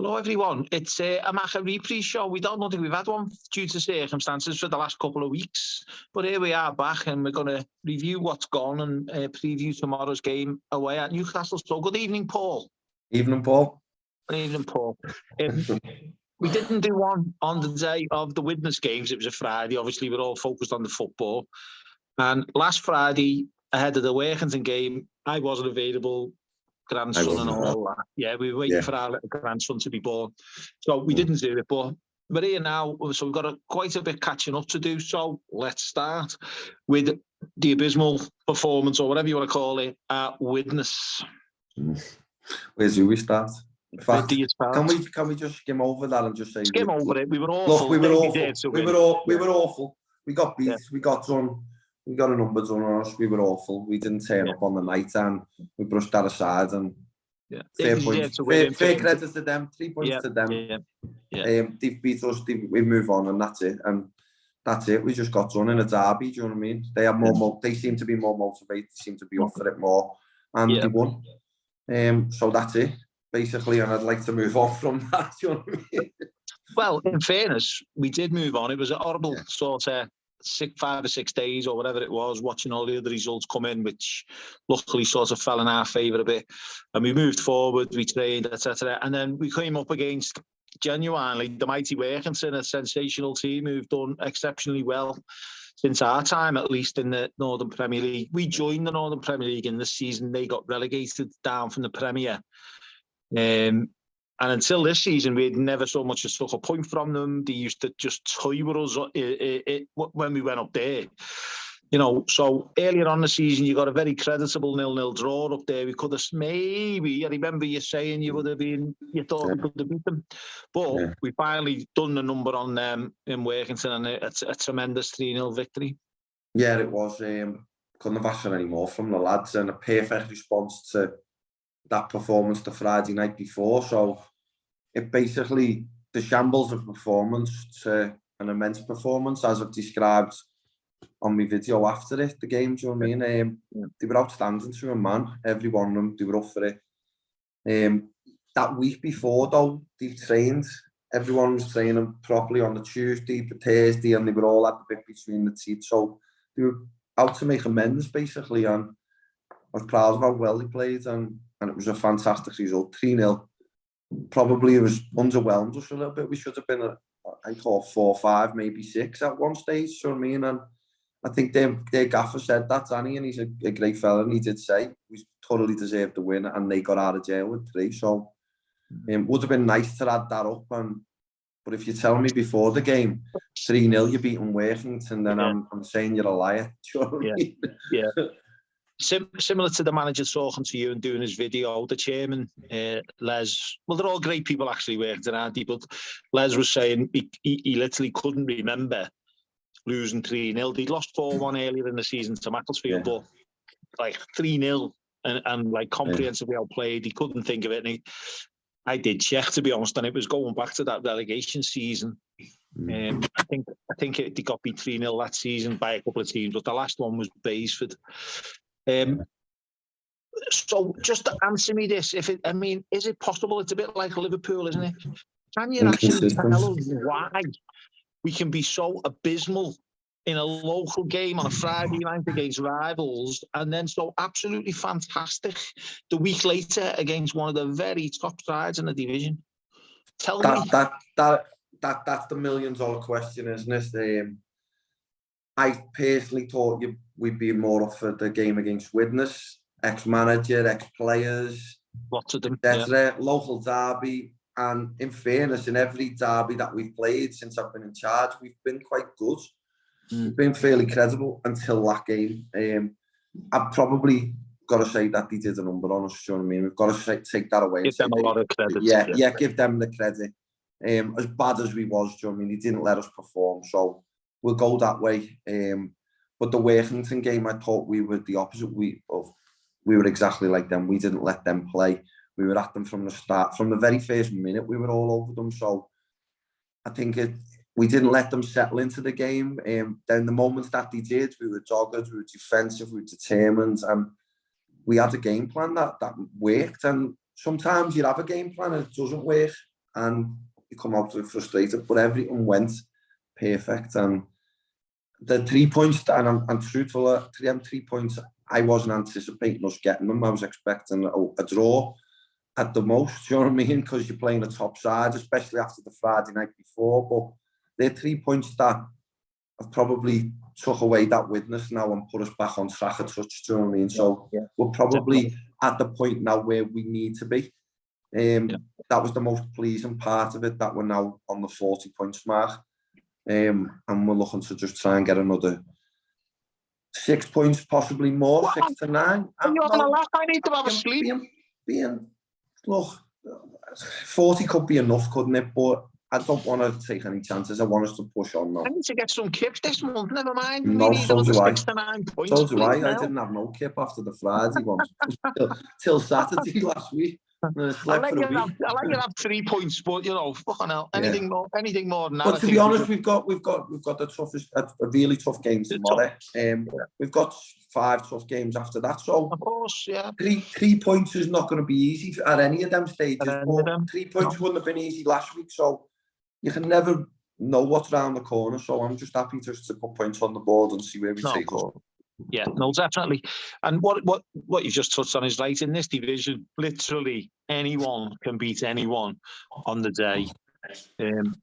Hello everyone, it's a Macca reprise show. We don't think we've had one due to circumstances for the last couple of weeks, but here we are back and we're going to review what's gone and preview tomorrow's game away at Newcastle. So good evening, Paul. Evening, Paul. Good evening, Paul. We didn't do one on the day of the Widnes games. It was a Friday. Obviously, we're all focused on the football. And last Friday, ahead of the Workington game, I wasn't available. Grandson and all that. Yeah, we were waiting for our little grandson to be born. So we didn't do it, but we're here now. So we've got quite a bit catching up to do. So let's start with the abysmal performance, or whatever you want to call it, at Widnes. Where's you we start? In fact, can we just skim over that and just say... Skim over it. We were awful. Look, we were awful. We were awful. We got beat. Yeah. We got done. We got a number done on us. We were awful. We didn't turn up on the night and we brushed that aside. And fair credit to them. 3 points to them. They've beat us. We move on and that's it. And that's it. We just got done in a derby. Do you know what I mean? They have more. They seem to be more motivated. They seem to be up for it more. And they won. So that's it, basically. And I'd like to move on from that. Do you know what I mean? Well, in fairness, we did move on. It was a horrible sort of 5 or 6 days or whatever it was, watching all the other results come in, which luckily sort of fell in our favour a bit. And we moved forward, we trained, etc. And then we came up against genuinely the mighty Workington, a sensational team who've done exceptionally well since our time, at least in the Northern Premier League. We joined the Northern Premier League in this season. They got relegated down from the Premier. And until this season, we had never so much as took a point from them. They used to just toy with us when we went up there. You know, so earlier on in the season, you got a very creditable 0-0 draw up there. We could have maybe, I remember you saying you thought we could have beat them. But we finally done the number on them in Workington, and it's a tremendous 3-0 victory. Yeah, it was. Couldn't have asked for any more from the lads, and a perfect response to that performance the Friday night before. So it basically, the shambles of performance to an immense performance, as I've described on my video after it, the game, do you know what I mean? They were outstanding to a man, every one of them, they were up for it. That week before though, they trained, everyone was training properly on the Tuesday, the Thursday, and they were all at the bit between the teeth, so they were out to make amends basically, and I was proud of how well they played, and it was a fantastic result, 3-0. Probably it was underwhelmed us a little bit. We should have been, I thought, 4-5, maybe 6 at one stage, you know what I mean? And I think their Gaffer said that, Danny, and he's a great fella, and he did say we totally deserved the win, and they got out of jail with 3. So it would have been nice to add that up. But if you tell me before the game, 3-0, you're beating Workington, then I'm saying you're a liar. Do you know what I mean? Yeah. Similar to the manager talking to you and doing his video, the chairman, Les, well, they're all great people actually, Workington, aren't they? But Les was saying he literally couldn't remember losing 3-0. They'd lost 4-1 earlier in the season to Macclesfield, but like 3-0 and like comprehensively outplayed. He couldn't think of it. And I did check, to be honest, and it was going back to that relegation season. I think they got beat 3-0 that season by a couple of teams, but the last one was Basford. So just to answer me this, is it possible? It's a bit like Liverpool, isn't it? Can you actually tell us why we can be so abysmal in a local game on a Friday night against rivals, and then so absolutely fantastic the week later against one of the very top sides in the division? Tell me. That's the $1,000,000 question, isn't it? I personally thought we'd be more up for the game against Widnes, ex-manager, ex-players, lots of them, etc. Local derby, and in fairness, in every derby that we've played since I've been in charge, we've been quite good. We've been fairly credible until that game. I've probably got to say that they did a number on us. You know what I mean? We've got to take that away. Give them a lot of credit. Yeah, give them the credit. As bad as we was, do you know what I mean? They didn't let us perform, so we'll go that way. But the Workington game, I thought we were the opposite. We were exactly like them. We didn't let them play. We were at them from the start. From the very first minute, we were all over them. So I think we didn't let them settle into the game. Then the moments that they did, we were dogged, we were defensive, we were determined, and we had a game plan that worked. And sometimes you have a game plan and it doesn't work. and you come out of it frustrated, but everything went perfect. And the 3 points, and I'm truthful, 3 points, I wasn't anticipating us getting them. I was expecting a draw at the most, you know what I mean? Because you're playing a top side, especially after the Friday night before. But they're 3 points that have probably took away that Widnes now and put us back on track a touch, do you know what I mean? So we're probably at the point now where we need to be. That was the most pleasing part of it, that we're now on the 40 points mark. And we're looking to just try and get another 6 points, possibly more, What? 6 to 9. You're having a laugh, I need to have a sleep. Look, 40 could be enough, couldn't it? But I don't want to take any chances. I want us to push on now. I need to get some kips this month, never mind. No, we need so do I. 6 to 9 points. So do I. I didn't have no kip after the Friday one till Saturday last week. I'll let you have 3 points, but you know, fucking hell, anything more than that. But to be honest, we've got the toughest, a really tough game tomorrow. We've got 5 tough games after that. So of course, yeah. 3 points is not going to be easy at any of them stages. But 3 points wouldn't have been easy last week. So you can never know what's around the corner. So I'm just happy just to put points on the board and see where we take us. Yeah, no, definitely. And what you've just touched on is right. In this division, literally anyone can beat anyone on the day.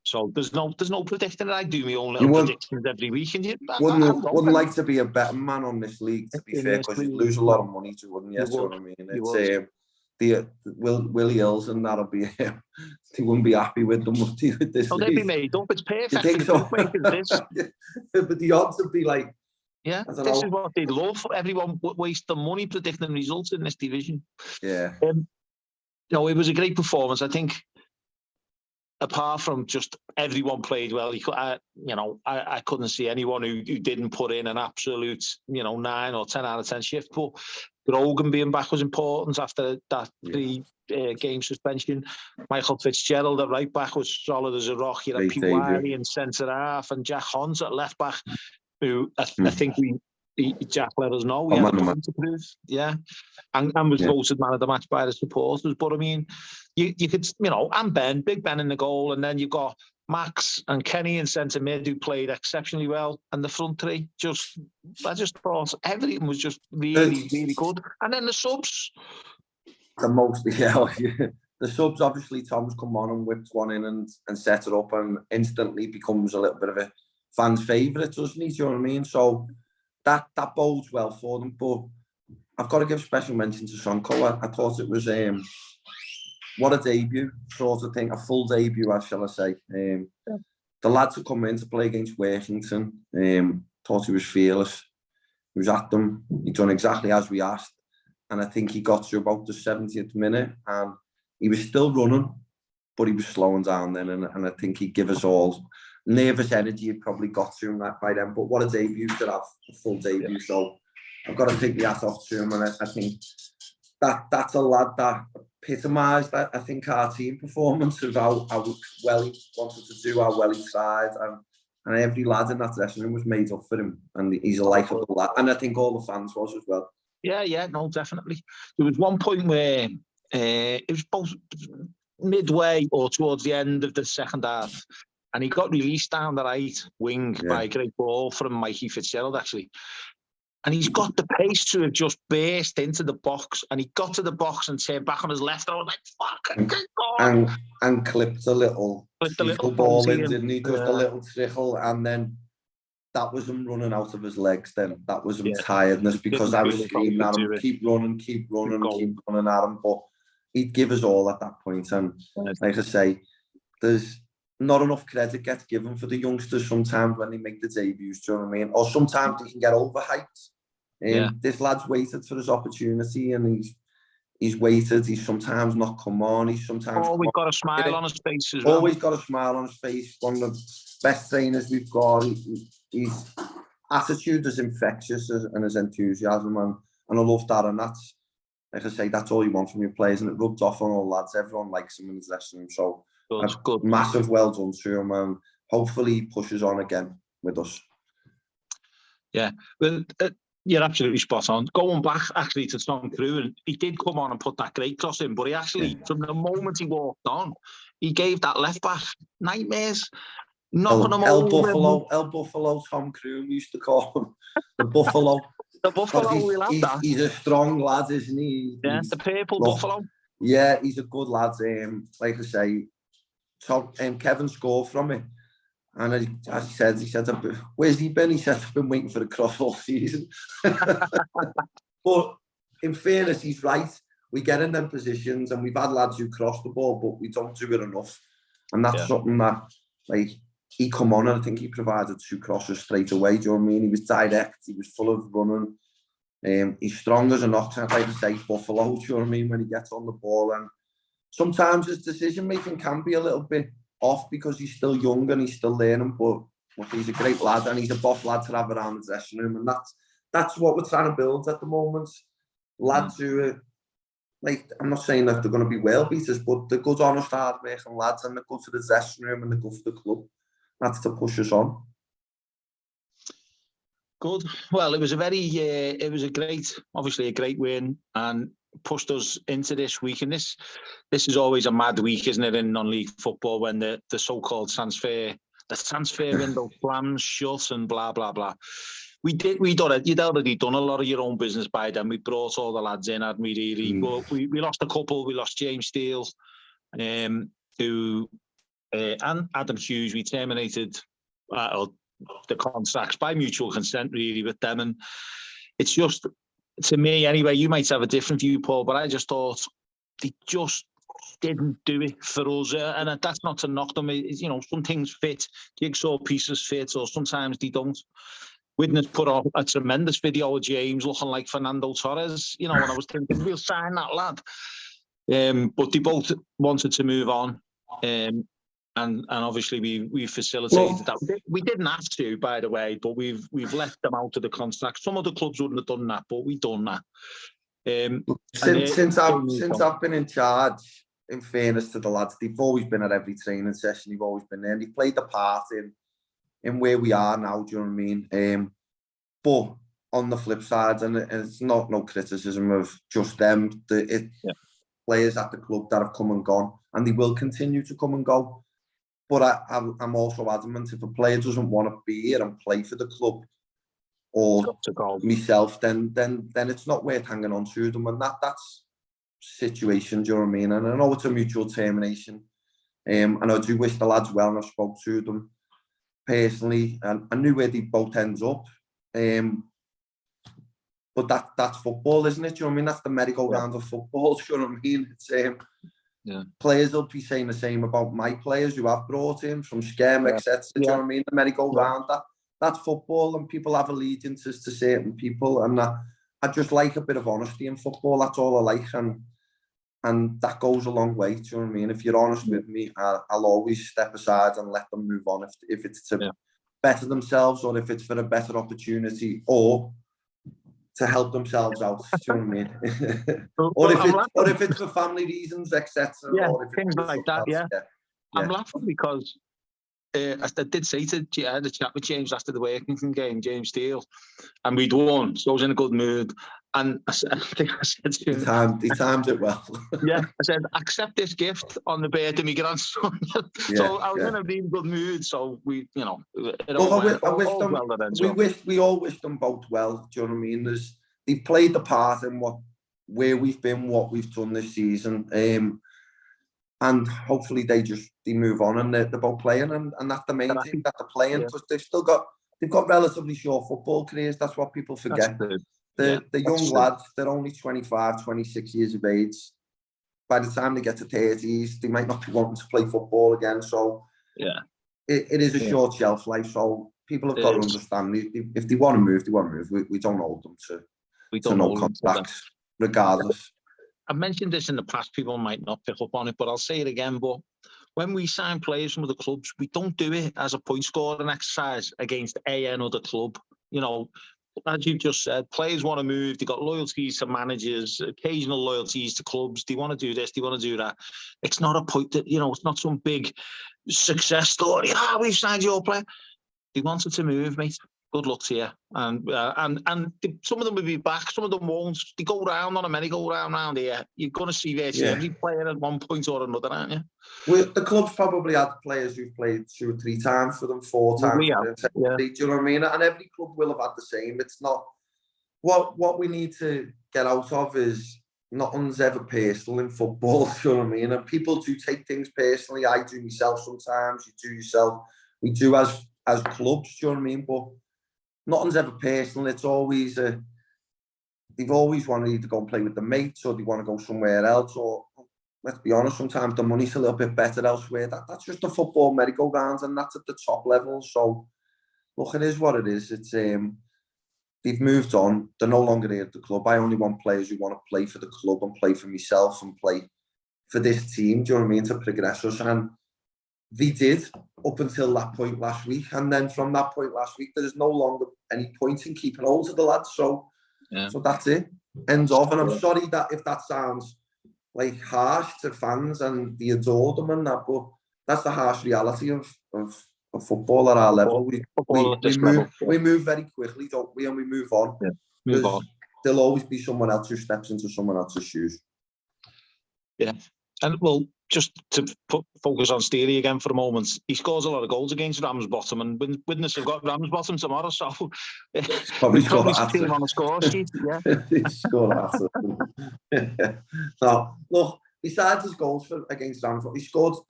So there's no predicting. I do my own little predictions every week, and you wouldn't like to be a betting man on this league, to be fair, because you'd lose a lot of money to, wouldn't you? You know what I mean? It's Willie Hills and that'll be they wouldn't be happy with them with this. Oh, they'd be made up. It's perfect. You think so? But the odds would be like. Yeah, this is what they love. Everyone waste their money predicting results in this division. Yeah. No, it was a great performance. I think, apart from just everyone played well, I couldn't see anyone who didn't put in an absolute, 9 or 10 out of 10 shift. But Grogan being back was important after that 3-game suspension. Michael Fitzgerald at right back was solid as a rock. You had Pete Wiley in centre half and Jack Hunt at left back, who I think Jack let us know we had nothing to prove, and was voted man of the match by the supporters. But I mean, you could, and Big Ben in the goal, and then you've got Max and Kenny in centre mid who played exceptionally well, and the front three I just thought everything was just really, really good. And then the subs, the subs, obviously Tom's come on and whipped one in and set it up, and instantly becomes a little bit of a fans' favourite, doesn't he? Do you know what I mean? So that bodes well for them. But I've got to give special mention to Sonko. I thought it was what a debut, sort of thing, a full debut, as shall I say. The lads have come in to play against Workington. Thought he was fearless. He was at them. He done exactly as we asked, and I think he got to about the 70th minute, and he was still running, but he was slowing down then, and I think he'd give us all. Nervous energy had probably got to him by then, but what a debut to have, a full debut. So I've got to take the hat off to him, and I think that's a lad that epitomised, I think, our team performance of how well he wanted to do, how well he tried, and every lad in that dressing room was made up for him, and he's a likeable lad, and I think all the fans was as well. Yeah, no, definitely. There was one point where it was both midway or towards the end of the second half, and he got released down the right wing by a great ball from Mikey Fitzgerald, actually. And he's got the pace to have just burst into the box, and he got to the box and turned back on his left. And I was like, fuck. And clipped a little ball in, didn't he? Just a little trickle, and then that was him running out of his legs then. That was him tiredness, because I was screaming at him, keep running at him. But he'd give us all at that point. And like I say, there's not enough credit gets given for the youngsters sometimes when they make the debuts, do you know what I mean? Or sometimes they can get overhyped. This lad's waited for his opportunity, and he's waited. He's sometimes not come on. He's sometimes always got a smile on his face as well. Always got a smile on his face. One of the best trainers we've got. His attitude is infectious, and his enthusiasm, and I love that. And that's, like I say, that's all you want from your players, and it rubs off on all lads. Everyone likes him in his dressing room. So good. Massive well done to him, and hopefully he pushes on again with us. Yeah, well, You're absolutely spot on. Going back actually to Tom Crew, and he did come on and put that great cross in, but he actually, from the moment he walked on, he gave that left back nightmares, knocking him over. El Buffalo, Tom Crew used to call him the Buffalo. The Buffalo, we love that. He's a strong lad, isn't he? Yeah, the purple Buffalo. Yeah, he's a good lad. Like I say, Kevin scored from it. And as he said, where's he been? He said, I've been waiting for the cross all season. But in fairness, he's right. We get in them positions and we've had lads who cross the ball, but we don't do it enough. And that's something that, like, he come on and I think he provided 2 crosses straight away. Do you know what I mean? He was direct. He was full of running. He's strong as a ox, like I say, Buffalo. Do you know what I mean? When he gets on the ball. And sometimes his decision-making can be a little bit off because he's still young and he's still learning, but he's a great lad and he's a boss lad to have around the dressing room, and that's what we're trying to build at the moment. Lads who are, like, I'm not saying that they're going to be well beaters, but they're good, honest, hard working lads, and they're good for the dressing room and they're good for the club. That's to push us on. Good. Well, it was obviously a great win, and pushed us into this week. And this is always a mad week, isn't it, in non-league football, when the so-called transfer window slams shut and blah blah blah. You'd already done a lot of your own business by then. We brought all the lads in, hadn't we, really? But we lost a couple. We lost James Steele, and Adam Hughes. We terminated the contracts by mutual consent, really, with them. And it's just, to me anyway, you might have a different view, Paul, but I just thought they just didn't do it for us. And that's not to knock them. You know, some things fit, jigsaw pieces fit, or sometimes they don't. Widnes put on a tremendous video of James looking like Fernando Torres, you know, and I was thinking, we'll sign that lad. But they both wanted to move on. And obviously we facilitated that. We didn't have to, by the way, but we've let them out of the contract. Some other clubs wouldn't have done that, but we've done that. Since I've been in charge, in fairness to the lads, they've always been at every training session. They've always been there. And they've played the part in where we are now. Do you know what I mean? But on the flip side, and it's not no criticism of just them, players at the club that have come and gone, and they will continue to come and go. But I'm also adamant, if a player doesn't want to be here and play for the club or myself, then it's not worth hanging on to them. And that's situation, do you know what I mean? And I know it's a mutual termination. And I do wish the lads well, and I spoke to them personally, and I knew where they both ends up. But that's football, isn't it? Do you know what I mean? That's the merry-go-round of football, do you know what I mean? It's players will be saying the same about my players who I've brought in from Scam, etc. Do you know what I mean? The merry-go-round, that's football, and people have allegiances to certain people, and I just like a bit of honesty in football. That's all I like, and that goes a long way. Do you know what I mean? If you're honest with me, I'll always step aside and let them move on if it's to better themselves, or if it's for a better opportunity, or to help themselves out. Do you know what I mean? or if it's for family reasons, etc. Yeah, or if things like that. Yeah. I'm laughing because I did say I had a chat with James after the Workington game, James Steele, and we'd won, so I was in a good mood. And I think I said to him, he timed it well. I said, accept this gift on the birthday of my grandson. So I was in a really good mood. So we, we all wish them both well. Do you know what I mean? They've played the part in where we've been, what we've done this season. And hopefully they move on, and they're both playing, and that's the main thing, that they're playing, because they've got relatively short football careers. That's what people forget. The young lads, they're only 25, 26 years of age. By the time they get to 30s, they might not be wanting to play football again. So it is a short shelf life. So people have got to understand, if they want to move, they want to move. We don't hold them to no contracts, regardless. I've mentioned this in the past, people might not pick up on it, but I'll say it again. But when we sign players from other clubs, we don't do it as a point scoring exercise against another club. You know, as you just said, players want to move. They've got loyalties to managers, occasional loyalties to clubs. They want to do this, they want to do that. It's not a point that, it's not some big success story. We've signed your player. They wanted to move, mate. Good luck to you. And some of them will be back, some of them won't. They go round on a merry-go-round round here. You're going to see virtually every player at one point or another, aren't you? The club's probably had players who've played 2 or 3 times for them, 4 times. Do you know what I mean? And every club will have had the same. It's not... What we need to get out of is nothing's ever personal in football, you know what I mean? And people do take things personally. I do myself sometimes. You do yourself. We do as clubs, do you know what I mean? But nothing's ever personal. It's always they've always wanted to either go and play with the mates or they want to go somewhere else. Or let's be honest, sometimes the money's a little bit better elsewhere. That's just the football merry-go-round, and that's at the top level. So look, it is what it is. It's they've moved on. They're no longer here at the club. I only want players who want to play for the club and play for myself and play for this team. Do you know what I mean? To progress us. And they did up until that point last week. And then from that point last week, there's no longer any point in keeping hold of the lads. So that's it. Ends off. And I'm sorry that if that sounds like harsh to fans and they adore them and that, but that's the harsh reality of football at our level. We move very quickly, don't we? And we move on. Yeah, move on. There'll always be someone else who steps into someone else's shoes. Yeah. And well, just to focus on Steely again for a moment, he scores a lot of goals against Ramsbottom, and Widnes have got Ramsbottom tomorrow, so probably score him on the score sheet. No, look, besides his goals against Ramsbottom,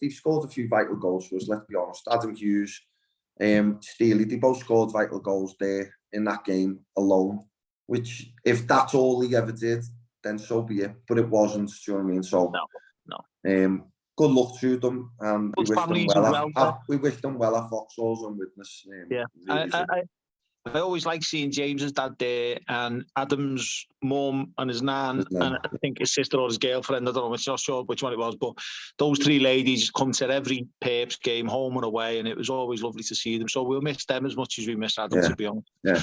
they've scored a few vital goals for us, let's be honest. Adam Hughes, Steely, they both scored vital goals there in that game alone, which if that's all he ever did, then so be it. But it wasn't, do you know what I mean? So no. Good luck to them. We wish them well at Foxhalls and Widnes. Really I always like seeing James's dad there, and Adam's mum and his nan, and I think his sister or his girlfriend. I don't know, I'm not sure which one it was, but those 3 ladies come to every Perps game, home and away, and it was always lovely to see them. So we'll miss them as much as we miss Adam, to be honest. Yeah.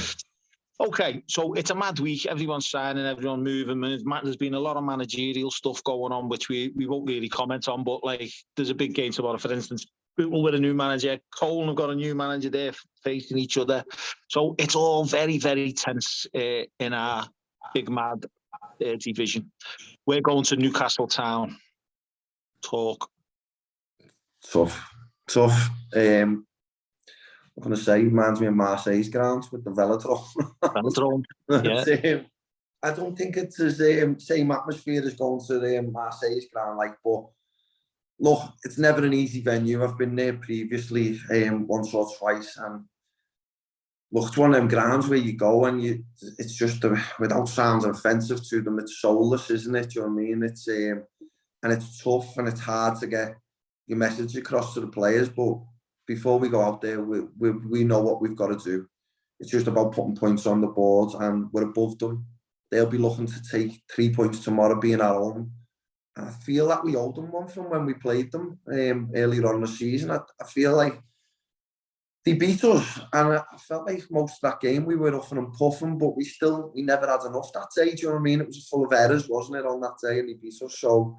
Okay, so it's a mad week. Everyone's signing, everyone moving. There's been a lot of managerial stuff going on, which we won't really comment on. But like, there's a big game tomorrow, for instance. Bootle with a new manager. Colne have got a new manager there facing each other. So it's all very, very tense in our big mad division. We're going to Newcastle Town. Talk. Tough. I'm going to say, reminds me of Marseille's grounds with the velodrome. Yeah. I don't think it's the same atmosphere as going to Marseille's ground, but look, it's never an easy venue. I've been there previously, once or twice, and look, it's one of them grounds where you go and it's just, without sounding offensive to them, it's soulless, isn't it? Do you know what I mean? It's and it's tough and it's hard to get your message across to the players, but before we go out there, we know what we've got to do. It's just about putting points on the board, and we're above them. They'll be looking to take 3 points tomorrow, being our own. And I feel that we owed them one from when we played them earlier on in the season. I feel like they beat us, and I felt like most of that game we were huffing and puffing, but we never had enough that day. Do you know what I mean? It was full of errors, wasn't it, on that day, and they beat us. So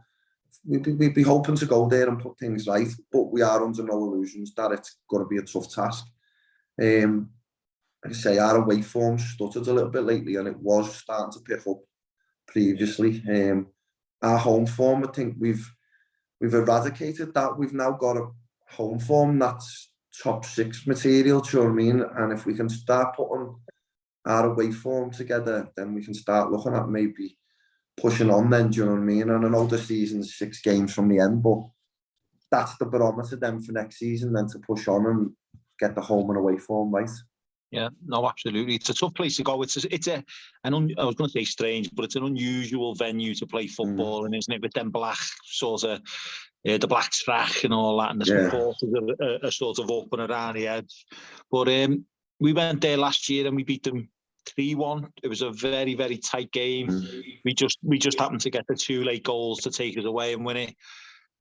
we'd be hoping to go there and put things right, but we are under no illusions that it's going to be a tough task. Like I say, our away form stuttered a little bit lately, and it was starting to pick up previously. Our home form, I think we've eradicated that. We've now got a home form that's top 6 material, do you know what I mean? And if we can start putting our away form together, then we can start looking at maybe pushing on then, do you know what I mean? And I know the season's 6 games from the end, but that's the barometer then for next season, then to push on and get the home and away form right. Yeah, no, absolutely. It's a tough place to go. I was going to say strange, but it's an unusual venue to play football in, isn't it? With them black sort of, the black track and all that, and the supporters are sort of up and around the edge. But we went there last year and we beat them 3-1. It was a very, very tight game. We just happened to get the 2 late goals to take us away and win it.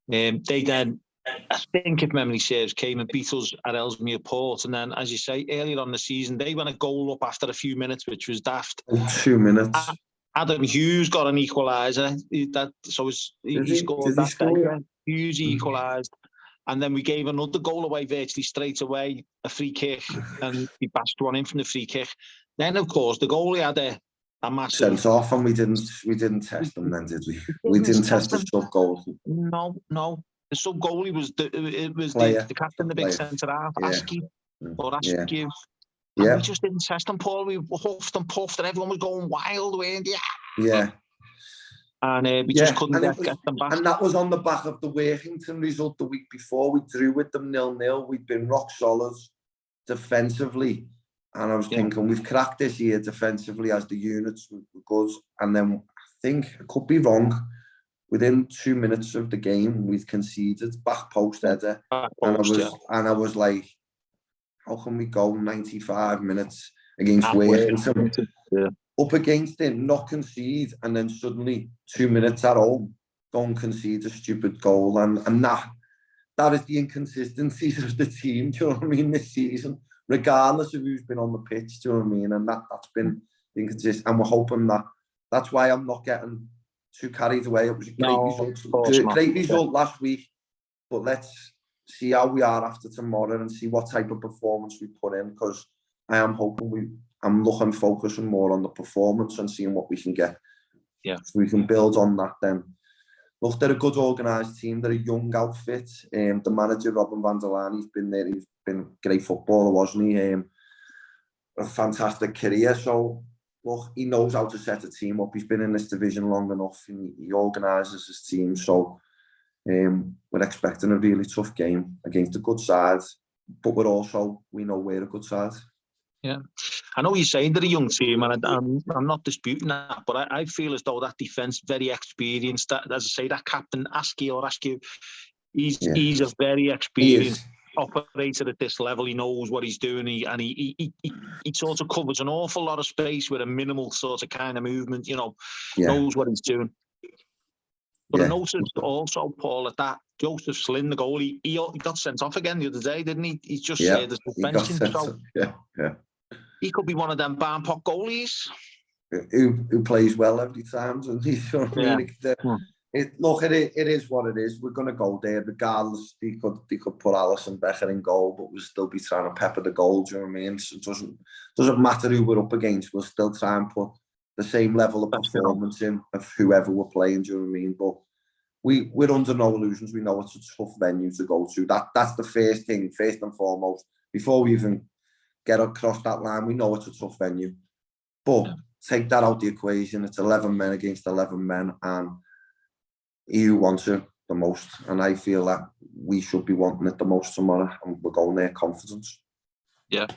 They then, I think if memory serves, came and beat us at Ellesmere Port, and then, as you say, earlier on the season, they went a goal up after a few minutes, which was daft. 2 minutes. Adam Hughes got an equaliser. He scored that. Hughes equalised. And then we gave another goal away virtually straight away, a free kick, and we bashed one in from the free kick. Then, of course, the goalie had a massive... Sent off, and we didn't test them then, did we? We didn't test the sub-goal. No. The sub-goalie was the captain, the big centre-half, Askew, or Askew. And we just didn't test them, Paul. We huffed and puffed, and everyone was going wild, weren't you? Yeah. And we just couldn't get them back. And that was on the back of the Workington result the week before. We drew with them 0-0. We'd been rock solid defensively. And I was thinking, we've cracked this year defensively as the units were good. And then I think, I could be wrong, within 2 minutes of the game, we'd conceded back post header. And I was like, how can we go 95 minutes against Workington? Up against it, not concede, and then suddenly 2 minutes at home, go and concede a stupid goal. And that is the inconsistencies of the team, do you know what I mean, this season, regardless of who's been on the pitch, do you know what I mean? And that's been inconsistent. And we're hoping that's why I'm not getting too carried away. It was a great result last week, but let's see how we are after tomorrow and see what type of performance we put in, because I am hoping I'm focusing more on the performance and seeing what we can get. Yeah. So we can build on that then. Look, they're a good organised team. They're a young outfit. The manager, Robin van der Laan, he's been there. He's been a great footballer, wasn't he? A fantastic career. So, look, he knows how to set a team up. He's been in this division long enough. And he organises his team. So, we're expecting a really tough game against a good side. But we know we're a good side. Yeah, I know you're saying they're a young team, and I'm not disputing that, but I feel as though that defence very experienced. That, as I say, that captain Askew, he's a very experienced operator at this level. He knows what he's doing, and he sort of covers an awful lot of space with a minimal sort of kind of movement. Knows what he's doing. But I noticed also, Paul, that Joseph Slynn, the goalie, he got sent off again the other day, didn't he? He's just shared the suspension. So he could be one of them barn pot goalies. Who plays well every time, doesn't he? So, it is what it is. We're going to go there regardless. They could put Alisson Becker in goal, but we'll still be trying to pepper the goal. Do you know what I mean? So it doesn't matter who we're up against. We'll still try and put the same level of performance in of whoever we're playing. Do you know what I mean? But we're under no illusions. We know it's a tough venue to go to. That's the first thing, first and foremost. Before we even get across that line, we know it's a tough venue. But take that out the equation. It's 11 men against 11 men, and who wants it the most? And I feel that we should be wanting it the most tomorrow, and we're going there confidence. Yeah.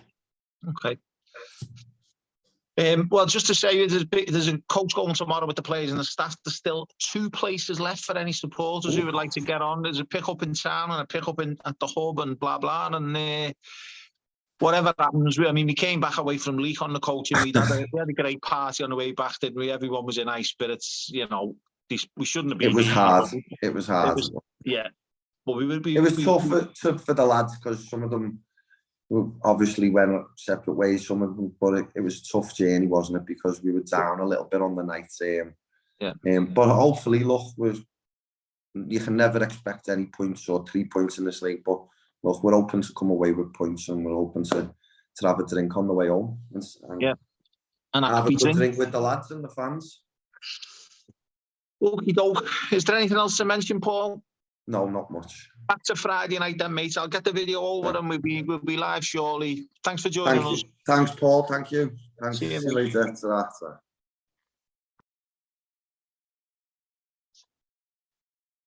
Okay. Well, just to say, there's a coach going tomorrow with the players and the staff. There's still 2 places left for any supporters who would like to get on. There's a pick-up in town and a pick-up at the hub and blah, blah. And whatever happens, we came back away from Leek on the coach, and we had a great party on the way back, didn't we? Everyone was in high spirits, we shouldn't have been. It was hard. It was hard. But we would be. It was tough for the lads, because some of them obviously went separate ways, some of them, but it was a tough journey, wasn't it? Because we were down a little bit on the night. But hopefully, look, you can never expect any points or 3 points in this league, but look, we're open to come away with points, and we're open to have a drink on the way home. And have a good drink with the lads and the fans. Is there anything else to mention, Paul? No, not much. Back to Friday night then, mate. I'll get the video over and we'll be live shortly. Thanks for joining us. Thanks, Paul. Thank you. See you later.